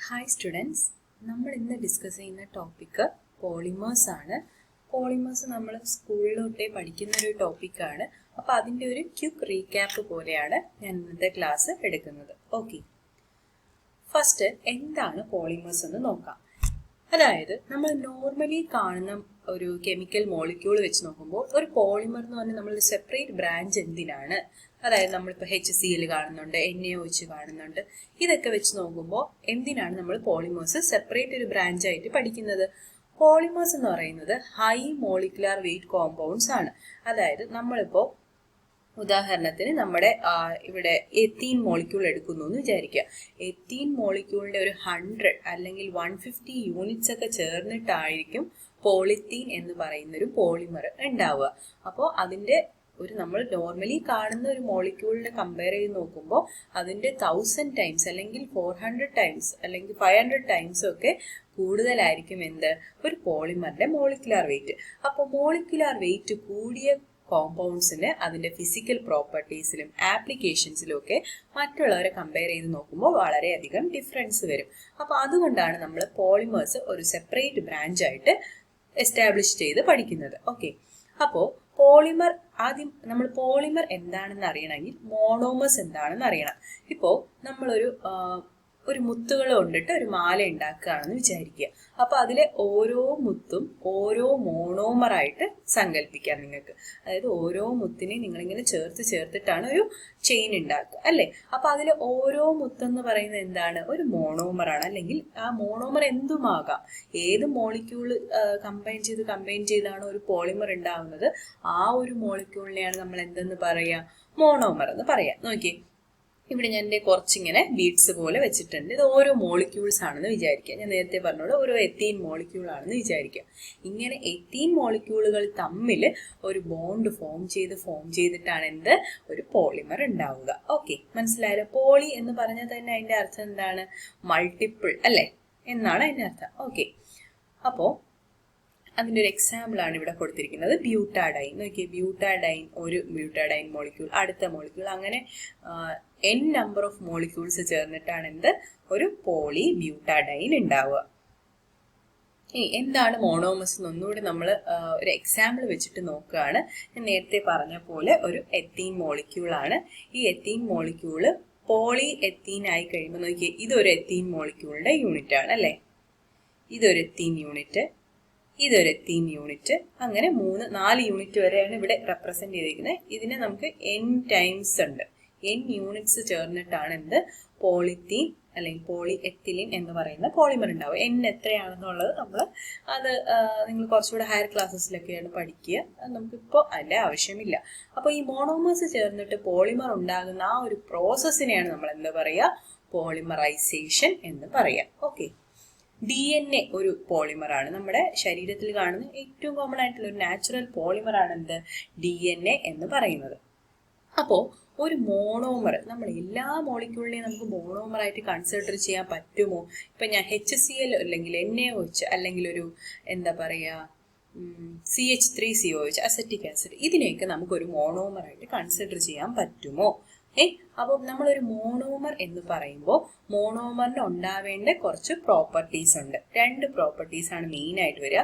Hi students, നമ്മൾ ഇന്ന് discuss ചെയ്യുന്ന ടോപ്പിക് പോളിമേഴ്സ് ആണ്. പോളിമേഴ്സ് നമ്മൾ സ്കൂളിലോട്ടേ പഠിക്കുന്ന ഒരു ടോപ്പിക്കാണ്. അപ്പോൾ അതിൻ്റെ ഒരു ക്വിക്ക് റീക്യാപ്പ് പോലെയാണ് ഞാൻ ഇന്നത്തെ ക്ലാസ് എടുക്കുന്നത്. ഓക്കെ, ഫസ്റ്റ് എന്താണ് പോളിമേഴ്സ് എന്ന് നോക്കാം. അതായത് നമ്മൾ നോർമലി കാണുന്ന ഒരു കെമിക്കൽ മോളിക്യൂൾ വെച്ച് നോക്കുമ്പോൾ ഒരു പോളിമർ എന്ന് പറഞ്ഞാൽ നമ്മൾ സെപ്പറേറ്റ് ബ്രാഞ്ച് എന്തിനാണ്, അതായത് നമ്മളിപ്പോൾ HCl കാണുന്നുണ്ട്, NaOH കാണുന്നുണ്ട്, ഇതൊക്കെ വെച്ച് നോക്കുമ്പോൾ എന്തിനാണ് നമ്മൾ പോളിമേഴ്സ് സെപ്പറേറ്റ് ഒരു ബ്രാഞ്ച് ആയിട്ട് പഠിക്കുന്നത്? പോളിമേഴ്സ് എന്ന് പറയുന്നത് ഹൈ മോളിക്കുലാർ വെയിറ്റ് കോമ്പൗണ്ട്സ് ആണ്. അതായത് നമ്മളിപ്പോൾ ഉദാഹരണത്തിന് നമ്മുടെ ഇവിടെ എത്തീൻ മോളിക്യൂൾ എടുക്കുന്നു എന്ന് വിചാരിക്കുക. എത്തീൻ മോളിക്യൂളിന്റെ ഒരു 100 അല്ലെങ്കിൽ 150 യൂണിറ്റ്സ് ഒക്കെ ചേർന്നിട്ടായിരിക്കും പോളിത്തീൻ എന്ന് പറയുന്ന ഒരു പോളിമർ ഉണ്ടാവുക. അപ്പോൾ അതിന്റെ ഒരു നമ്മൾ നോർമലി കാണുന്ന ഒരു മോളിക്യൂളിനെ കമ്പയർ ചെയ്ത് നോക്കുമ്പോൾ അതിന്റെ 1000 ടൈംസ് അല്ലെങ്കിൽ 400 ടൈംസ് അല്ലെങ്കിൽ 500 ടൈംസ് ഒക്കെ കൂടുതലായിരിക്കും എന്ത് ഒരു പോളിമറിന്റെ മോളിക്കുലാർ വെയിറ്റ്. അപ്പോൾ മോളിക്കുലാർ വെയിറ്റ് കൂടിയ കോമ്പൗണ്ട്സിന് അതിന്റെ ഫിസിക്കൽ പ്രോപ്പർട്ടീസിലും ആപ്ലിക്കേഷൻസിലും ഒക്കെ മറ്റുള്ളവരെ കമ്പയർ ചെയ്ത് നോക്കുമ്പോൾ വളരെയധികം ഡിഫറൻസ് വരും. അപ്പോൾ അതുകൊണ്ടാണ് നമ്മൾ പോളിമേഴ്സ് ഒരു സെപ്പറേറ്റ് ബ്രാഞ്ച് ആയിട്ട് എസ്റ്റാബ്ലിഷ് ചെയ്ത് പഠിക്കുന്നത്. ഓക്കെ, അപ്പോൾ പോളിമർ ആദ്യം നമ്മൾ പോളിമർ എന്താണെന്ന് അറിയണമെങ്കിൽ മോണോമേഴ്സ് എന്താണെന്ന് അറിയണം. ഇപ്പോൾ നമ്മളൊരു മുത്തുകൾ കൊണ്ടിട്ട് ഒരു മാല ഉണ്ടാക്കുകയാണെന്ന് വിചാരിക്കുക. അപ്പൊ അതിലെ ഓരോ മുത്തും ഓരോ മോണോമറായിട്ട് സങ്കല്പിക്കാം നിങ്ങൾക്ക്. അതായത് ഓരോ മുത്തിനെ നിങ്ങളിങ്ങനെ ചേർത്തിട്ടാണ് ഒരു ചെയിൻ ഉണ്ടാക്കുക അല്ലെ. അപ്പൊ അതിലെ ഓരോ മുത്തെന്ന് പറയുന്നത് എന്താണ്? ഒരു മോണോമറാണ്. അല്ലെങ്കിൽ ആ മോണോമർ എന്തുമാകാം, ഏത് മോളിക്യൂള് കമ്പൈൻ ചെയ്താണ് ഒരു പോളിമർ ഉണ്ടാവുന്നത്, ആ ഒരു മോളിക്യൂളിനെയാണ് നമ്മൾ എന്തെന്ന് പറയാ? മോണോമർ എന്ന് പറയാം. നോക്കിയേ, ഇവിടെ ഞാൻ എൻ്റെ കുറച്ചിങ്ങനെ ബീഡ്സ് പോലെ വെച്ചിട്ടുണ്ട്. ഇത് ഓരോ മോളിക്യൂൾസ് ആണെന്ന് വിചാരിക്കുക. ഞാൻ നേരത്തെ പറഞ്ഞോളൂ, ഓരോ എത്തീൻ മോളിക്യൂൾ ആണെന്ന് വിചാരിക്കുക. ഇങ്ങനെ എത്തീൻ മോളിക്യൂളുകൾ തമ്മിൽ ഒരു ബോണ്ട് ഫോം ചെയ്തിട്ടാണ് എന്ത് ഒരു പോളിമർ ഉണ്ടാവുക. ഓക്കെ, മനസ്സിലായല്ലോ? പോളി എന്ന് പറഞ്ഞാൽ തന്നെ അതിന്റെ അർത്ഥം എന്താണ്? മൾട്ടിപ്പിൾ അല്ലെ എന്നാണ് അതിന്റെ അർത്ഥം. ഓക്കെ, അപ്പോൾ അതിൻ്റെ ഒരു എക്സാമ്പിൾ ആണ് ഇവിടെ കൊടുത്തിരിക്കുന്നത്. ബ്യൂട്ടാഡൈൻ. നോക്കിയേ, ബ്യൂട്ടാഡൈൻ ഒരു ബ്യൂട്ടാഡൈൻ മോളിക്യൂൾ, അടുത്ത മോളിക്യൂൾ, അങ്ങനെ n നമ്പർ ഓഫ് മോളിക്യൂൾസ് ചേർന്നിട്ടാണ് എന്ത് ഒരു പോളി ബ്യൂട്ടാഡൈൻ ഉണ്ടാവുക. ഇനി എന്താണ് മോണോമേഴ്സ് എന്നൊന്നുകൂടി നമ്മൾ ഒരു എക്സാമ്പിൾ വെച്ചിട്ട് നോക്കുകയാണ്. ഞാൻ നേരത്തെ പറഞ്ഞ പോലെ ഒരു എത്തീൻ മോളിക്യൂൾ ആണ്. ഈ എത്തീൻ മോളിക്യൂള് പോളി എത്തീൻ ആയി കഴിയുമ്പോൾ നോക്കിയേ, ഇതൊരു എത്തീൻ മോളിക്യൂളിന്റെ യൂണിറ്റ് ആണ് അല്ലേ. ഇതൊരു എത്തീൻ യൂണിറ്റ്, ഇതൊരു എത്തീൻ യൂണിറ്റ്, അങ്ങനെ 4 യൂണിറ്റ് വരെയാണ് ഇവിടെ റെപ്രസെന്റ് ചെയ്തിരിക്കുന്നത്. ഇതിനെ നമുക്ക് n ടൈംസ് ഉണ്ട്, n യൂണിറ്റ്സ് ചേർന്നിട്ടാണ് എന്ത് പോളിത്തീൻ അല്ലെങ്കിൽ പോളി എത്തിലിൻ എന്ന് പറയുന്ന പോളിമർ ഉണ്ടാവുക. n എത്രയാണെന്നുള്ളത് നിങ്ങൾ കുറച്ചുകൂടെ ഹയർ ക്ലാസ്സസിലൊക്കെയാണ് പഠിക്കുക. നമുക്കിപ്പോൾ അതിന്റെ ആവശ്യമില്ല. അപ്പോൾ ഈ മോണോമേഴ്സ് ചേർന്നിട്ട് പോളിമർ ഉണ്ടാകുന്ന ആ ഒരു പ്രോസസ്സിനെയാണ് നമ്മൾ എന്താ പറയുക? പോളിമറൈസേഷൻ എന്ന് പറയാം. ഓക്കെ, DNA ഒരു പോളിമറാണ്. നമ്മുടെ ശരീരത്തിൽ കാണുന്ന ഏറ്റവും കോമൺ ആയിട്ടുള്ള ഒരു നാച്ചുറൽ പോളിമറാണ് എന്ത് DNA എന്ന് പറയുന്നത്. അപ്പോൾ ഒരു മോണോമർ, നമ്മൾ എല്ലാ മോളിക്യൂളിനെയും നമുക്ക് മോണോമറായിട്ട് കൺസിഡർ ചെയ്യാൻ പറ്റുമോ? ഇപ്പൊ ഞാൻ HCl അല്ലെങ്കിൽ NaOH അല്ലെങ്കിൽ ഒരു എന്താ പറയാ CH3COH അസറ്റിക് ആസിഡ്, ഇതിനെയൊക്കെ നമുക്കൊരു മോണോമറായിട്ട് കൺസിഡർ ചെയ്യാൻ പറ്റുമോ? അപ്പം നമ്മളൊരു മോണോമർ എന്ന് പറയുമ്പോൾ മോണോമറിന് ഉണ്ടാവേണ്ട കുറച്ച് പ്രോപ്പർട്ടീസ് ഉണ്ട്. 2 പ്രോപ്പർട്ടീസ് ആണ് മെയിൻ ആയിട്ട് വരിക.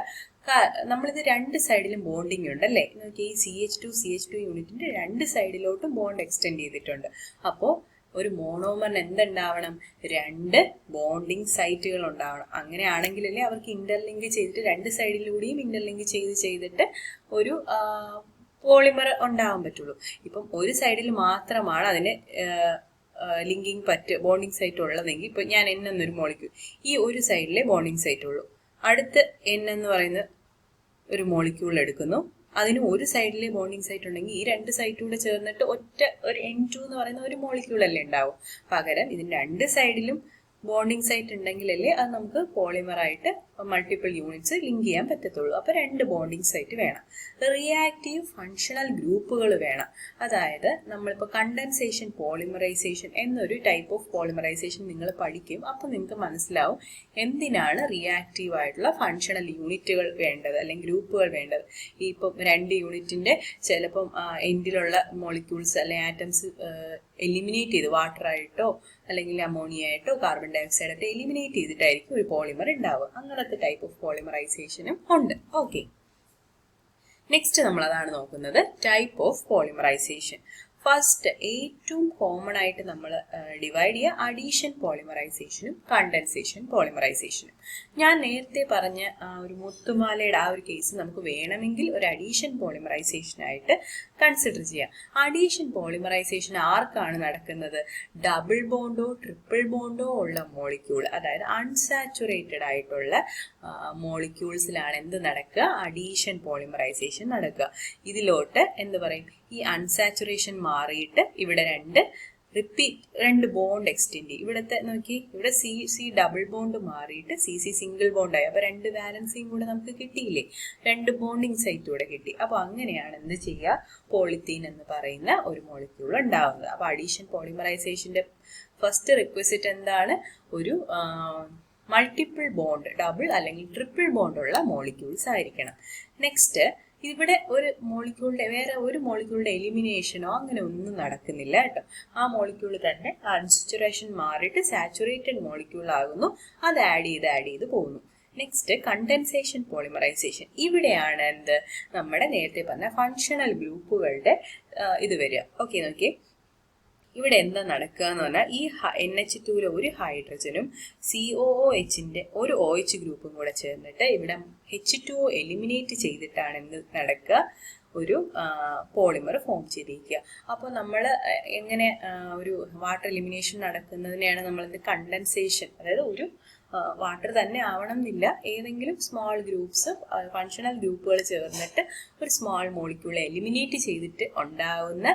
നമ്മളിത് 2 സൈഡിലും ബോണ്ടിങ് ഉണ്ട് അല്ലേ. നോക്കി, ഈ CH2 യൂണിറ്റിന്റെ 2 സൈഡിലോട്ടും ബോണ്ട് എക്സ്റ്റെൻഡ് ചെയ്തിട്ടുണ്ട്. അപ്പോൾ ഒരു മോണോമറിന് എന്തുണ്ടാവണം? 2 ബോണ്ടിങ് സൈറ്റുകൾ ഉണ്ടാവണം. അങ്ങനെയാണെങ്കിലല്ലേ അവർക്ക് ഇന്റർലിങ്ക് ചെയ്തിട്ട് 2 സൈഡിലൂടെയും ഇന്റർലിങ്ക് ചെയ്തിട്ട് ഒരു പോളിമർ ഉണ്ടാവാൻ പറ്റുള്ളൂ. ഇപ്പം ഒരു സൈഡിൽ മാത്രമാണ് അതിന് ബോണ്ടിങ് സൈറ്റ് ഉള്ളതെങ്കിൽ, ഇപ്പൊ ഞാൻ N എന്നൊരു മോളിക്യൂൾ, ഈ ഒരു സൈഡിലെ ബോണ്ടിങ് സൈറ്റ് ഉള്ളൂ. അടുത്ത് N എന്ന് പറയുന്ന ഒരു മോളിക്യൂൾ എടുക്കുന്നു, അതിന് ഒരു സൈഡിലെ ബോണ്ടിങ് സൈറ്റ് ഉണ്ടെങ്കിൽ ഈ 2 സൈറ്റൂടെ ചേർന്നിട്ട് ഒരു N2 എന്ന് പറയുന്ന ഒരു മോളിക്യൂൾ അല്ലേ ഉണ്ടാവും. പകരം ഇതിന് 2 സൈഡിലും ബോണ്ടിങ് സൈറ്റ് ഉണ്ടെങ്കിലല്ലേ അത് നമുക്ക് പോളിമറായിട്ട് മൾട്ടിപ്പിൾ യൂണിറ്റ്സ് ലിങ്ക് ചെയ്യാൻ പറ്റത്തുള്ളൂ. അപ്പോൾ 2 ബോണ്ടിങ് സൈറ്റ് വേണം. റിയാക്റ്റീവ് ഫങ്ഷണൽ ഗ്രൂപ്പുകൾ വേണം. അതായത് നമ്മളിപ്പോൾ കണ്ടൻസേഷൻ പോളിമറൈസേഷൻ എന്നൊരു ടൈപ്പ് ഓഫ് പോളിമറൈസേഷൻ നിങ്ങൾ പഠിക്കും. അപ്പോൾ നിങ്ങൾക്ക് മനസ്സിലാവും എന്തിനാണ് റിയാക്റ്റീവ് ആയിട്ടുള്ള ഫങ്ഷണൽ യൂണിറ്റുകൾ വേണ്ടത് അല്ലെങ്കിൽ ഗ്രൂപ്പുകൾ വേണ്ടത്. ഇപ്പം 2 യൂണിറ്റിന്റെ ചിലപ്പം എൻഡിലുള്ള മോളിക്യൂൾസ് അല്ലെങ്കിൽ ആറ്റംസ് എലിമിനേറ്റ് ചെയ്ത് വാട്ടർ ആയിട്ടോ അല്ലെങ്കിൽ അമോണിയ ആയിട്ടോ കാർബൺ ഡൈ ഓക്സൈഡ് ആയിട്ടോ എലിമിനേറ്റ് ചെയ്തിട്ടായിരിക്കും ഒരു പോളിമർ ഉണ്ടാവുക. അങ്ങനത്തെ ടൈപ്പ് ഓഫ് പോളിമറൈസേഷനും ഉണ്ട്. ഓക്കെ, നെക്സ്റ്റ് നമ്മൾ അതാണ് നോക്കുന്നത്, ടൈപ്പ് ഓഫ് പോളിമറൈസേഷൻ. ഫസ്റ്റ് ഏറ്റവും കോമൺ ആയിട്ട് നമ്മൾ ഡിവൈഡ് ചെയ്യുക അഡീഷൻ പോളിമറൈസേഷനും കണ്ടൻസേഷൻ പോളിമറൈസേഷനും. ഞാൻ നേരത്തെ പറഞ്ഞ ഒരു മുത്തുമാലയുടെ ആ ഒരു കേസ് നമുക്ക് വേണമെങ്കിൽ ഒരു അഡീഷൻ പോളിമറൈസേഷൻ ആയിട്ട് കൺസിഡർ ചെയ്യാം. അഡീഷൻ പോളിമറൈസേഷൻ ആർക്കാണ് നടക്കുന്നത്? ഡബിൾ ബോണ്ടോ ട്രിപ്പിൾ ബോണ്ടോ ഉള്ള മോളിക്യൂൾ, അതായത് അൺസാച്ചുറേറ്റഡ് ആയിട്ടുള്ള മോളിക്യൂൾസിലാണ് എന്ത് നടക്കുക? അഡീഷൻ പോളിമറൈസേഷൻ നടക്കുക. ഇതിലോട്ട് എന്ത് പറയും? ഈ അൺസാച്ചുറേഷൻ മാറിയിട്ട് ഇവിടെ 2 ബോണ്ട് എക്സ്റ്റെൻഡ് ചെയ്യും. ഇവിടുത്തെ നോക്കി, ഇവിടെ സി ഡബിൾ ബോണ്ട് മാറിയിട്ട് സി സിംഗിൾ ബോണ്ട് ആയി. അപ്പൊ 2 വാലൻസിയും കൂടെ നമുക്ക് കിട്ടിയില്ലേ? 2 ബോണ്ടിങ് സൈറ്റ് കൂടെ കിട്ടി. അപ്പൊ അങ്ങനെയാണ് എന്ത് ചെയ്യുക? പോളിത്തീൻ എന്ന് പറയുന്ന ഒരു മോളിക്യൂൾ ഉണ്ടാവുന്നത്. അപ്പൊ അഡീഷൻ പോളിമറൈസേഷന്റെ ഫസ്റ്റ് റിക്വസിറ്റ് എന്താണ്? ഒരു മൾട്ടിപ്പിൾ ബോണ്ട്, ഡബിൾ അല്ലെങ്കിൽ ട്രിപ്പിൾ ബോണ്ട് ഉള്ള മോളിക്യൂൾസ് ആയിരിക്കണം. നെക്സ്റ്റ്, ഇവിടെ ഒരു മോളിക്യൂളിന്റെ വേറെ ഒരു മോളിക്യൂളിന്റെ എലിമിനേഷനോ അങ്ങനെ ഒന്നും നടക്കുന്നില്ല കേട്ടോ. ആ മോളിക്യൂൾ തന്നെ അൺസാച്ചുറേഷൻ മാറിയിട്ട് സാച്ചുറേറ്റഡ് മോളിക്യൂൾ ആകുന്നു. അത് ആഡ് ചെയ്ത് പോകുന്നു. Next, condensation polymerisation. ഇവിടെയാണ് എന്ത്? നമ്മുടെ നേരത്തെ പറഞ്ഞ ഫങ്ഷണൽ ഗ്രൂപ്പുകളുടെ ഇത് വരിക. ഓക്കെ, നോക്കിയേ, ഇവിടെ എന്താ നടക്കുക എന്ന് പറഞ്ഞാൽ ഈ NH2 ഒരു ഹൈഡ്രജനും COOHന്റെ ഒരു OH ഗ്രൂപ്പും കൂടെ ചേർന്നിട്ട് ഇവിടെ H2O എലിമിനേറ്റ് ചെയ്തിട്ടാണ് എന്ത് നടക്കുക? ഒരു പോളിമർ ഫോം ചെയ്തിരിക്കുക. അപ്പോൾ നമ്മൾ എങ്ങനെ ഒരു വാട്ടർ എലിമിനേഷൻ നടക്കുന്നതിനെയാണ് നമ്മളത് കണ്ടൻസേഷൻ, അതായത് ഒരു വാട്ടർ തന്നെ ആവണം എന്നില്ല, ഏതെങ്കിലും സ്മോൾ ഗ്രൂപ്പ്സ് ഫങ്ഷണൽ ഗ്രൂപ്പുകൾ ചേർന്നിട്ട് ഒരു സ്മോൾ മോളിക്യൂളെ എലിമിനേറ്റ് ചെയ്തിട്ട് ഉണ്ടാകുന്ന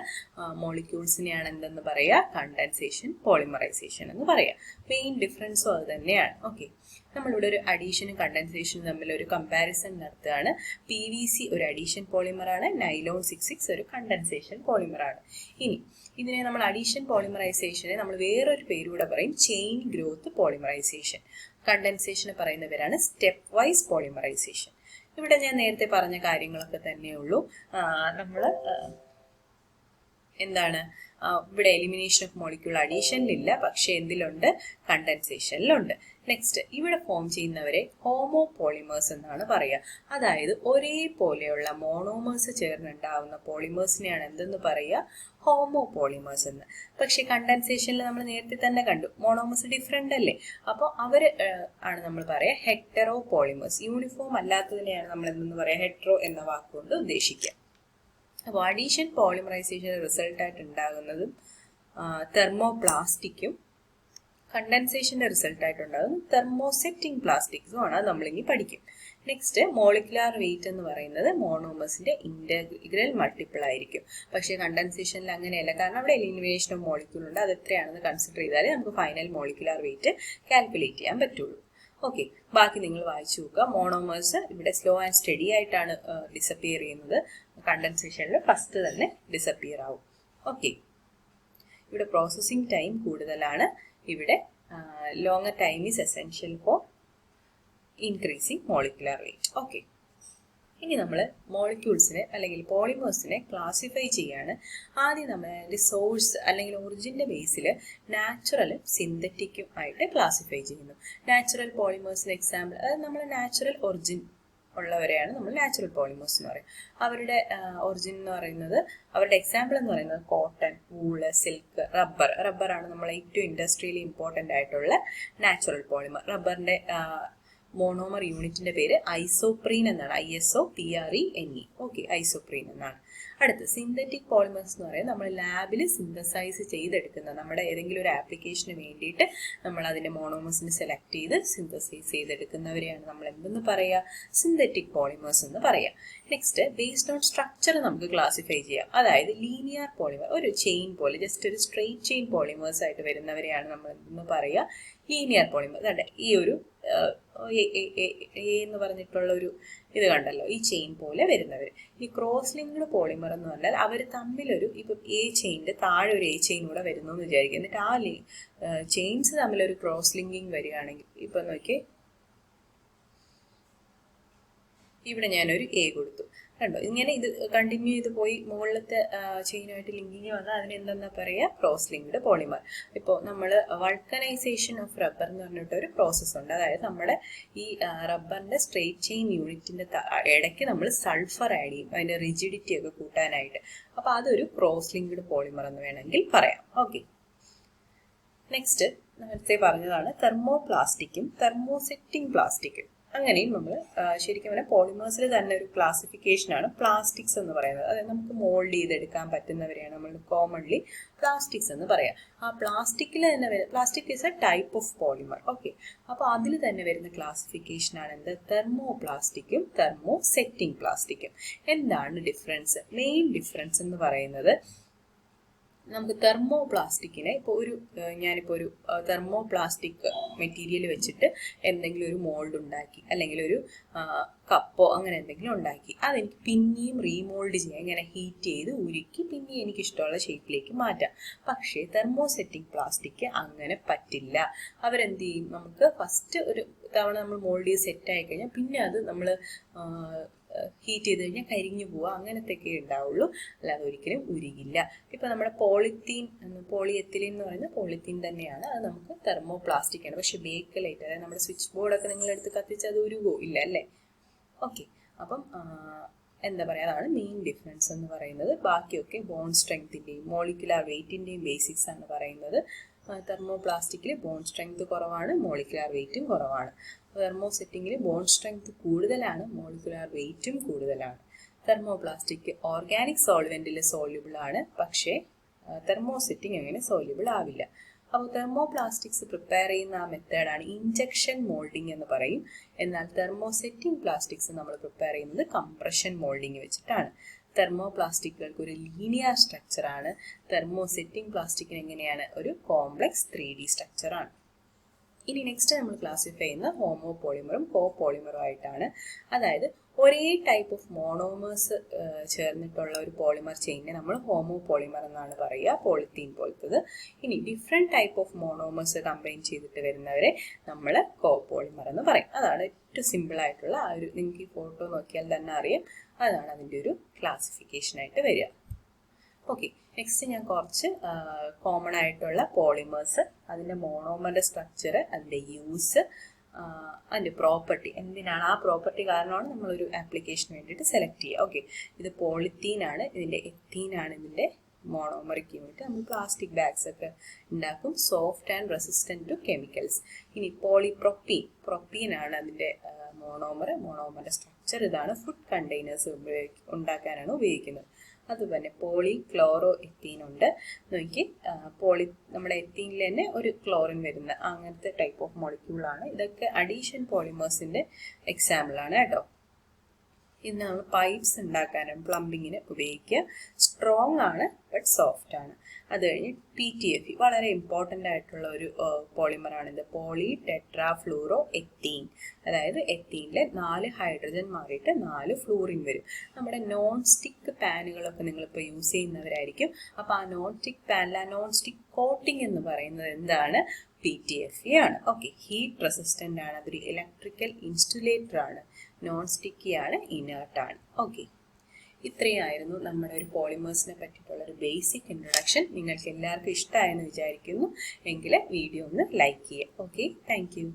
മോളിക്യൂൾസിനെയാണ് എന്തെന്ന് പറയുക? കണ്ടൻസേഷൻ പോളിമറൈസേഷൻ എന്ന് പറയുക. മെയിൻ ഡിഫറൻസും അത് തന്നെയാണ്. ഓക്കെ, നമ്മളിവിടെ ഒരു അഡീഷനും കണ്ടൻസേഷനും തമ്മിൽ ഒരു കമ്പാരിസൺ നടത്തുകയാണ്. PVC ഒരു അഡീഷൻ പോളിമറാണ്, നൈലോൺ 66 ഒരു കണ്ടൻസേഷൻ പോളിമറാണ്. ഇനി ഇതിനെ നമ്മൾ അഡീഷൻ പോളിമറൈസേഷനെ നമ്മൾ വേറൊരു പേരൂടെ പറയും, ചെയിൻ ഗ്രോത്ത് പോളിമറൈസേഷൻ. കണ്ടൻസേഷന് പറയുന്നവരാണ് സ്റ്റെപ്പ് വൈസ് പോളിമറൈസേഷൻ. ഇവിടെ ഞാൻ നേരത്തെ പറഞ്ഞ കാര്യങ്ങളൊക്കെ തന്നെയുള്ളൂ. നമ്മൾ എന്താണ് ഇവിടെ എലിമിനേഷൻ ഓഫ് മോളിക്യൂൾ അഡീഷനിലില്ല, പക്ഷെ എന്തിലുണ്ട്? കണ്ടൻസേഷനിലുണ്ട്. നെക്സ്റ്റ്, ഇവിടെ ഫോം ചെയ്യുന്നവരെ ഹോമോ പോളിമേഴ്സ് എന്നാണ് പറയുക. അതായത് ഒരേപോലെയുള്ള മോണോമേഴ്സ് ചേർന്നുണ്ടാവുന്ന പോളിമേഴ്സിനെയാണ് എന്തെന്ന് പറയുക? ഹോമോ പോളിമേഴ്സ് എന്ന്. പക്ഷെ കണ്ടൻസേഷനിൽ നമ്മൾ നേരത്തെ തന്നെ കണ്ടു, മോണോമേഴ്സ് ഡിഫറെന്റ് അല്ലേ? അപ്പോൾ അവർ ആണ് നമ്മൾ പറയുക ഹെറ്ററോ പോളിമേഴ്സ്. യൂണിഫോം അല്ലാത്തതിനെയാണ് നമ്മൾ എന്തെന്ന് പറയുക? ഹെറ്ററോ എന്ന വാക്കുകൊണ്ട് ഉദ്ദേശിക്കുക. അപ്പോൾ അഡീഷൻ പോളിമറൈസേഷൻ റിസൾട്ടായിട്ട് ഉണ്ടാകുന്നതും തെർമോപ്ലാസ്റ്റിക്കും കണ്ടൻസേഷന്റെ റിസൾട്ടായിട്ടുണ്ടാകും തെർമോസെപ്റ്റിംഗ് പ്ലാസ്റ്റിക്സും ആണ്. അത് നമ്മളിനി പഠിക്കും. നെക്സ്റ്റ്, മോളിക്കുലാർ വെയിറ്റ് എന്ന് പറയുന്നത് മോണോമേഴ്സിന്റെ ഇന്റഗ്രൽ മൾട്ടിപ്പിൾ ആയിരിക്കും. പക്ഷേ കണ്ടൻസേഷനിൽ അങ്ങനെയല്ല, കാരണം അവിടെ എലിമിനേഷൻ ഓഫ് മോളിക്യൂൾ ഉണ്ട്. അത് എത്രയാണെന്ന് കൺസിഡർ ചെയ്താലേ നമുക്ക് ഫൈനൽ മോളിക്കുലാർ വെയിറ്റ് കാൽക്കുലേറ്റ് ചെയ്യാൻ പറ്റുള്ളൂ. ഓക്കെ, ബാക്കി നിങ്ങൾ വായിച്ചു നോക്കുക. മോണോമേഴ്സ് ഇവിടെ സ്ലോ ആൻഡ് സ്റ്റഡി ആയിട്ടാണ് ഡിസപ്പിയർ ചെയ്യുന്നത്. കണ്ടൻസേഷനിൽ ഫസ്റ്റ് തന്നെ ഡിസപ്പിയർ ആവും. ഓക്കെ, ഇവിടെ പ്രോസസ്സിംഗ് ടൈം കൂടുതലാണ്. ഇവിടെ longer time is essential for increasing molecular weight. Okay, ഇനി നമ്മൾ മോളിക്യൂൾസിനെ അല്ലെങ്കിൽ പോളിമേഴ്സിനെ ക്ലാസിഫൈ ചെയ്യാണ്. ആദ്യം നമ്മൾ അതിൻ്റെ സോഴ്സ് അല്ലെങ്കിൽ ഒറിജിൻ്റെ ബേസിൽ നാച്ചുറലും സിന്തറ്റിക്കും ആയിട്ട് ക്ലാസിഫൈ ചെയ്യുന്നു. നാച്ചുറൽ പോളിമേഴ്സിന് എക്സാമ്പിൾ, അതായത് നമ്മൾ നാച്ചുറൽ ഒറിജിൻ ഉള്ളവരെയാണ് നമ്മൾ നാച്ചുറൽ പോളിമേഴ്സ് എന്ന് പറയും. അവരുടെ ഒറിജിൻ എന്ന് പറയുന്നത്, അവരുടെ എക്സാമ്പിൾ എന്ന് പറയുന്നത് കോട്ടൺ, വൂള്, സിൽക്ക്, റബ്ബറാണ് നമ്മൾ ഏറ്റവും ഇൻഡസ്ട്രിയലി ഇമ്പോർട്ടൻ്റ് ആയിട്ടുള്ള നാച്ചുറൽ പോളിമർ. റബ്ബറിൻ്റെ മോണോമർ യൂണിറ്റിന്റെ പേര് ഐസോപ്രീൻ എന്നാണ്. ISOPRENE. ഓക്കെ, ഐസോപ്രീൻ എന്നാണ്. അടുത്ത് സിന്തറ്റിക് പോളിമേഴ്സ് എന്ന് പറയുന്നത് നമ്മൾ ലാബിൽ സിന്തസൈസ് ചെയ്തെടുക്കുന്ന, നമ്മുടെ ഏതെങ്കിലും ഒരു ആപ്ലിക്കേഷന് വേണ്ടിയിട്ട് നമ്മൾ അതിന്റെ മോണോമേഴ്സിനെ സെലക്ട് ചെയ്ത് സിന്തസൈസ് ചെയ്തെടുക്കുന്നവരെയാണ് നമ്മൾ എന്തെന്ന് പറയുക? സിന്തറ്റിക് പോളിമേഴ്സ് എന്ന് പറയാം. നെക്സ്റ്റ്, ബേസ്ഡ് ഓൺ സ്ട്രക്ചർ നമുക്ക് ക്ലാസിഫൈ ചെയ്യാം. അതായത് ലീനിയർ പോളിമർ, ഒരു ചെയിൻ പോലെ, ജസ്റ്റ് ഒരു സ്ട്രെയിറ്റ് ചെയിൻ പോളിമേഴ്സ് ആയിട്ട് വരുന്നവരെയാണ് നമ്മൾ എന്തെന്ന് പറയുക? Linear polymer. അതെ, ഈ ഒരു എന്ന് പറഞ്ഞിട്ടുള്ള ഒരു ഇത് കണ്ടല്ലോ, ഈ ചെയിൻ പോലെ വരുന്നവർ. ഈ ക്രോസ് ലിങ്ക്ഡ് പോളിമർ എന്ന് പറഞ്ഞാൽ അവർ തമ്മിലൊരു ഇപ്പം എ ചെയിൻ്റെ താഴെ ഒരു എ ചെയിൻ കൂടെ വരുന്നു എന്ന് വിചാരിക്കുക. എന്നിട്ട് ആ ചെയിൻസ് തമ്മിലൊരു ക്രോസ് ലിങ്കിങ് വരികയാണെങ്കിൽ, ഇപ്പം നോക്കിയേ, ഇവിടെ ഞാനൊരു എ കൊടുത്തു കണ്ടോ. ഇങ്ങനെ ഇത് കണ്ടിന്യൂ ചെയ്ത് പോയി മുകളിലത്തെ ചെയിനുമായിട്ട് ലിങ്കിങ് വന്നാൽ അതിന് എന്താ പറയുക, ക്രോസ് ലിങ്ക്ഡ് പോളിമർ. ഇപ്പോൾ നമ്മൾ വൾക്കനൈസേഷൻ ഓഫ് റബ്ബർ എന്ന് പറഞ്ഞിട്ടൊരു പ്രോസസ്സ് ഉണ്ട്. അതായത് നമ്മുടെ ഈ റബ്ബറിൻ്റെ സ്ട്രെയിറ്റ് ചെയിൻ യൂണിറ്റിൻ്റെ ഇടയ്ക്ക് നമ്മൾ സൾഫർ ആഡ് ചെയ്യും അതിൻ്റെ റിജിഡിറ്റി ഒക്കെ കൂട്ടാനായിട്ട്. അപ്പോൾ അതൊരു ക്രോസ് ലിങ്ക്ഡ് പോളിമർ എന്ന് വേണമെങ്കിൽ പറയാം. ഓക്കെ, നെക്സ്റ്റ് നേരത്തെ പറഞ്ഞതാണ് തെർമോപ്ലാസ്റ്റിക്കും തെർമോസെറ്റിംഗ് പ്ലാസ്റ്റിക്കും. അങ്ങനെയും നമ്മൾ ശരിക്കും പറഞ്ഞാൽ പോളിമേഴ്സിൽ തന്നെ ഒരു ക്ലാസിഫിക്കേഷനാണ് പ്ലാസ്റ്റിക്സ് എന്ന് പറയുന്നത്. അതായത് നമുക്ക് മോൾഡ് ചെയ്തെടുക്കാൻ പറ്റുന്നവരെയാണ് നമ്മൾ കോമൺലി പ്ലാസ്റ്റിക്സ് എന്ന് പറയാം. ആ പ്ലാസ്റ്റിക്കിൽ തന്നെ plastic is A type of polymer. Okay, അപ്പോൾ അതിൽ തന്നെ വരുന്ന ക്ലാസിഫിക്കേഷനാണ് എന്ത്, തെർമോപ്ലാസ്റ്റിക്കും തെർമോസെറ്റിംഗ് പ്ലാസ്റ്റിക്കും. എന്താണ് ഡിഫറൻസ്? മെയിൻ ഡിഫറൻസ് എന്ന് പറയുന്നത്, നമുക്ക് തെർമോപ്ലാസ്റ്റിക്കിനെ ഞാനിപ്പോൾ ഒരു തെർമോപ്ലാസ്റ്റിക് മെറ്റീരിയൽ വെച്ചിട്ട് എന്തെങ്കിലും ഒരു മോൾഡ് ഉണ്ടാക്കി, അല്ലെങ്കിൽ ഒരു കപ്പോ അങ്ങനെ എന്തെങ്കിലും ഉണ്ടാക്കി, അതെനിക്ക് പിന്നെയും റീമോൾഡ് ചെയ്യാം. ഇങ്ങനെ ഹീറ്റ് ചെയ്ത് ഉരുക്കി പിന്നെയും എനിക്ക് ഇഷ്ടമുള്ള ഷേപ്പിലേക്ക് മാറ്റാം. പക്ഷേ തെർമോസെറ്റിംഗ് പ്ലാസ്റ്റിക് അങ്ങനെ പറ്റില്ല. അവരെന്ത് ചെയ്യും, നമുക്ക് ഫസ്റ്റ് ഒരു തവണ നമ്മൾ മോൾഡ് ചെയ്ത് സെറ്റ് ആയി കഴിഞ്ഞാൽ പിന്നെ അത് നമ്മൾ ഹീറ്റ് ചെയ്ത് കഴിഞ്ഞാൽ കരിഞ്ഞു പോവുക, അങ്ങനത്തെയൊക്കെ ഉണ്ടാവുള്ളൂ, അല്ലാതെ ഒരിക്കലും ഉരുകില്ല. ഇപ്പം നമ്മുടെ പോളിയെത്തിലീൻ എന്ന് പറയുന്ന പോളിത്തീൻ തന്നെയാണ്, അത് നമുക്ക് തെർമോപ്ലാസ്റ്റിക് ആണ്. പക്ഷെ ബേക്കലായിട്ട്, അതായത് നമ്മുടെ സ്വിച്ച് ബോർഡൊക്കെ നിങ്ങളെടുത്ത് കത്തിച്ച് അത് ഉരുകോ ഇല്ല അല്ലേ. ഓക്കെ, അപ്പം എന്താ പറയുക, അതാണ് മെയിൻ ഡിഫറൻസ് എന്ന് പറയുന്നത്. ബാക്കിയൊക്കെ ബോൺ സ്ട്രെങ്ത്തിൻ്റെയും മോളിക്കുലാർ വെയ്റ്റിൻ്റെയും ബേസിക്സ് ആണ് പറയുന്നത്. തെർമോപ്ലാസ്റ്റിക്കിൽ ബോൺ സ്ട്രെങ്ത് കുറവാണ്, മോളിക്കുലാർ വെയ്റ്റും കുറവാണ്. തെർമോസെറ്റിങ്ങിൽ ബോൺ സ്ട്രെങ്ത് കൂടുതലാണ്, മോളിക്കുലാർ വെയ്റ്റും കൂടുതലാണ്. തെർമോപ്ലാസ്റ്റിക് ഓർഗാനിക് സോൾവെന്റിൽ സോല്യൂബിൾ ആണ്, പക്ഷേ തെർമോസെറ്റിംഗ് അങ്ങനെ സോല്യൂബിൾ ആവില്ല. അപ്പോൾ തെർമോപ്ലാസ്റ്റിക്സ് പ്രിപ്പയർ ചെയ്യുന്ന ആ മെത്തേഡാണ് ഇഞ്ചക്ഷൻ മോൾഡിംഗ് എന്ന് പറയും. എന്നാൽ തെർമോസെറ്റിംഗ് പ്ലാസ്റ്റിക്സ് നമ്മൾ പ്രിപ്പയർ ചെയ്യുന്നത് കംപ്രഷൻ മോൾഡിംഗ് വെച്ചിട്ടാണ്. തെർമോപ്ലാസ്റ്റിക്കുകൾക്ക് ഒരു ലീനിയർ സ്ട്രക്ചറാണ്, തെർമോസെറ്റിംഗ് പ്ലാസ്റ്റിക്കിന് എങ്ങനെയാണ്, ഒരു കോംപ്ലക്സ് 3D സ്ട്രക്ചറാണ്. ഇനി നെക്സ്റ്റ് നമ്മൾ ക്ലാസിഫൈ ചെയ്യുന്ന ഹോമോ പോളിമറും കോ പോളിമറും ആയിട്ടാണ്. അതായത് ഒരേ ടൈപ്പ് ഓഫ് മോണോമേഴ്സ് ചേർന്നിട്ടുള്ള ഒരു പോളിമർ ചെയിനെ നമ്മൾ ഹോമോ പോളിമർ എന്നാണ് പറയുക, പോളിത്തീൻ പോലത്തത്. ഇനി different type of monomers combine ചെയ്തിട്ട് വരുന്നവരെ നമ്മൾ കോ പോളിമർ എന്ന് പറയും. അതാണ് ഏറ്റവും സിമ്പിൾ ആയിട്ടുള്ള ആ ഒരു, നിങ്ങൾക്ക് ഈ ഫോട്ടോ നോക്കിയാൽ തന്നെ അറിയാം, അതാണ് അതിൻ്റെ ഒരു ക്ലാസിഫിക്കേഷനായിട്ട് വരിക. ഓക്കെ, നെക്സ്റ്റ് ഞാൻ കുറച്ച് കോമൺ ആയിട്ടുള്ള പോളിമേഴ്സ്, അതിൻ്റെ മോണോമറിൻ്റെ സ്ട്രക്ചർ, അതിൻ്റെ യൂസ്, അതിൻ്റെ പ്രോപ്പർട്ടി, എന്തിനാണ് ആ പ്രോപ്പർട്ടി കാരണമാണ് നമ്മളൊരു ആപ്ലിക്കേഷന് വേണ്ടിയിട്ട് സെലക്ട് ചെയ്യുക. ഓക്കെ, ഇത് പോളിത്തീനാണ്, ഇതിൻ്റെ എത്തീനാണ് ഇതിൻ്റെ മോണോമറിക് യൂണിറ്റ്. നമ്മൾ പ്ലാസ്റ്റിക് ബാഗ്സ് ഒക്കെ ഉണ്ടാക്കും, soft and resistant to chemicals. ഇനി പ്രൊപ്പീനാണ് അതിൻ്റെ മോണോമറിൻ്റെ സ്ട്രക്ചർ ഇതാണ്. ഫുഡ് കണ്ടെയ്നേഴ്സ് ഉണ്ടാക്കാനാണ് ഉപയോഗിക്കുന്നത്. അതുപോലെ പോളി ക്ലോറോ എത്തീൻ ഉണ്ട്. നോക്കി, നമ്മുടെ എത്തീനിൽ തന്നെ ഒരു ക്ലോറിൻ വരുന്ന അങ്ങനത്തെ ടൈപ്പ് ഓഫ് മോളിക്യൂളാണ്. ഇതൊക്കെ അഡീഷൻ പോളിമേഴ്സിൻ്റെ എക്സാമ്പിളാണ് കേട്ടോ. ഇത് നമ്മൾ പൈപ്സ് ഉണ്ടാക്കാനും പ്ലംബിങ്ങിന് ഉപയോഗിക്കുക. സ്ട്രോങ് ആണ് ബട്ട് സോഫ്റ്റ് ആണ്. അത് കഴിഞ്ഞ് PTFE, വളരെ ഇമ്പോർട്ടൻ്റ് ആയിട്ടുള്ള ഒരു പോളിമറാണിത്, പോളി ടെട്രാ ഫ്ലൂറോ എത്തീൻ. അതായത് എത്തീനിലെ 4 ഹൈഡ്രജൻ മാറിയിട്ട് 4 ഫ്ലൂറിൻ വരും. നമ്മുടെ നോൺ സ്റ്റിക്ക് പാനുകളൊക്കെ നിങ്ങളിപ്പോൾ യൂസ് ചെയ്യുന്നവരായിരിക്കും. അപ്പോൾ ആ നോൺ സ്റ്റിക്ക് പാനിൽ ആ നോൺ സ്റ്റിക്ക് കോട്ടിംഗ് എന്ന് പറയുന്നത് എന്താണ്, PTFE ആണ്. ഓക്കെ, ഹീറ്റ് റെസിസ്റ്റൻ്റ് ആണ്, അതൊരു ഇലക്ട്രിക്കൽ ഇൻസുലേറ്റർ ആണ്, നോൺ സ്റ്റിക്കി ആണ്, ഇനേർട്ട് ആണ്. ഓക്കെ, ഇത്രയായിരുന്നു നമ്മുടെ ഒരു പോളിമേഴ്സിനെ പറ്റിയിട്ടുള്ള ഒരു ബേസിക് ഇൻട്രൊഡക്ഷൻ. നിങ്ങൾക്ക് എല്ലാവർക്കും ഇഷ്ടമായെന്ന് വിചാരിക്കുന്നു. എങ്കിൽ വീഡിയോ ഒന്ന് ലൈക്ക് ചെയ്യുക. Okay, thank you.